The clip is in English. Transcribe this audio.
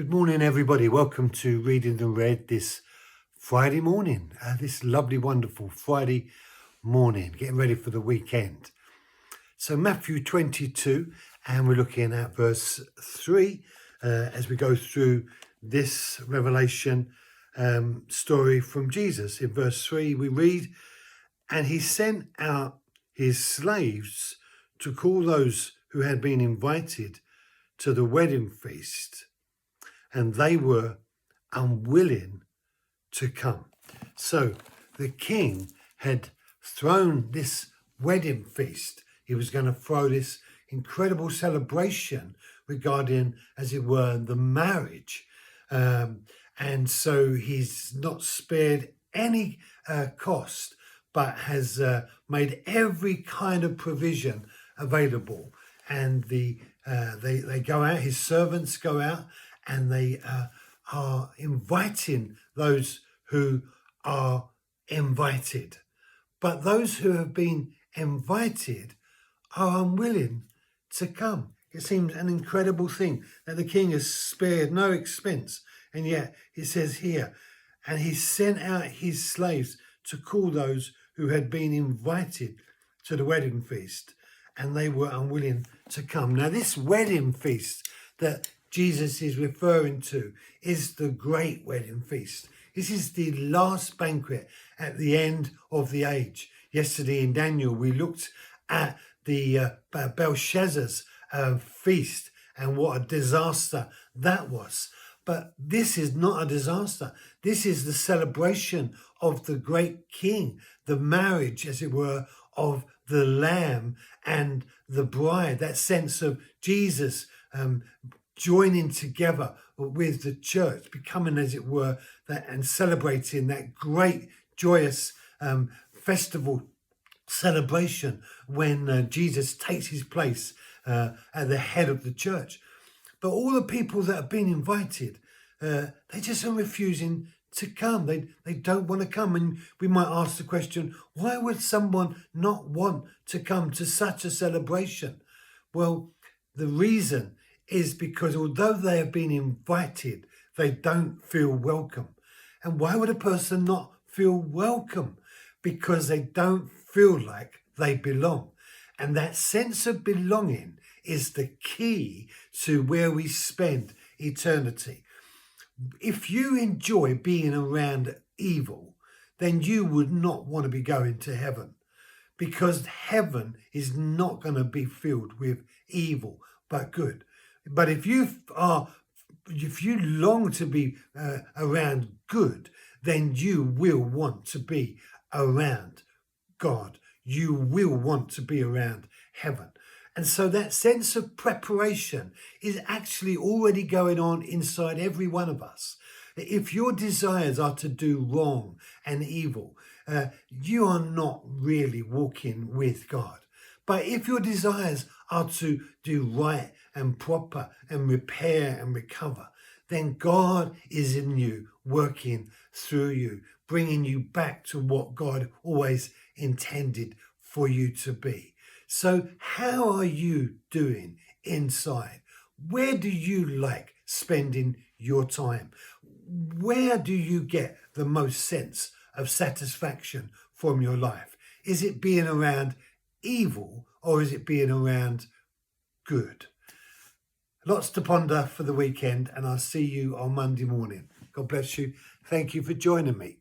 Good morning, everybody. Welcome to Reading and Read this Friday morning, this lovely, wonderful Friday morning, getting ready for the weekend. So Matthew 22, and we're looking at verse 3 as we go through this Revelation story from Jesus. In verse 3, we read, "And he sent out his slaves to call those who had been invited to the wedding feast, and they were unwilling to come." So the king had thrown this wedding feast. He was going to throw this incredible celebration regarding, as it were, the marriage. And so he's not spared any cost, but has made every kind of provision available. And they go out, his servants go out, and they are inviting those who are invited. But those who have been invited are unwilling to come. It seems an incredible thing that the king has spared no expense. And yet it says here, and he sent out his slaves to call those who had been invited to the wedding feast, and they were unwilling to come. Now, this wedding feast that Jesus is referring to is the great wedding feast. This is the last banquet at the end of the age. Yesterday in Daniel, we looked at the Belshazzar's feast and what a disaster that was. But this is not a disaster. This is the celebration of the great king, the marriage, as it were, of the lamb and the bride, that sense of Jesus joining together with the church, becoming, as it were, that and celebrating that great, joyous festival celebration when Jesus takes his place at the head of the church. But all the people that have been invited, they just are refusing to come. They don't want to come. And we might ask the question, why would someone not want to come to such a celebration? Well, the reason is because although they have been invited, they don't feel welcome. And why would a person not feel welcome? Because they don't feel like they belong. And that sense of belonging is the key to where we spend eternity. If you enjoy being around evil, then you would not want to be going to heaven, because heaven is not going to be filled with evil but good. But if you long to be around good, then you will want to be around God. You will want to be around heaven. And so that sense of preparation is actually already going on inside every one of us. If your desires are to do wrong and evil, you are not really walking with God. But if your desires are to do right and proper and repair and recover, then God is in you, working through you, bringing you back to what God always intended for you to be. So how are you doing inside? Where do you like spending your time? Where do you get the most sense of satisfaction from your life? Is it being around evil, or is it being around good? Lots to ponder for the weekend, and I'll see you on Monday morning. God bless you. Thank you for joining me.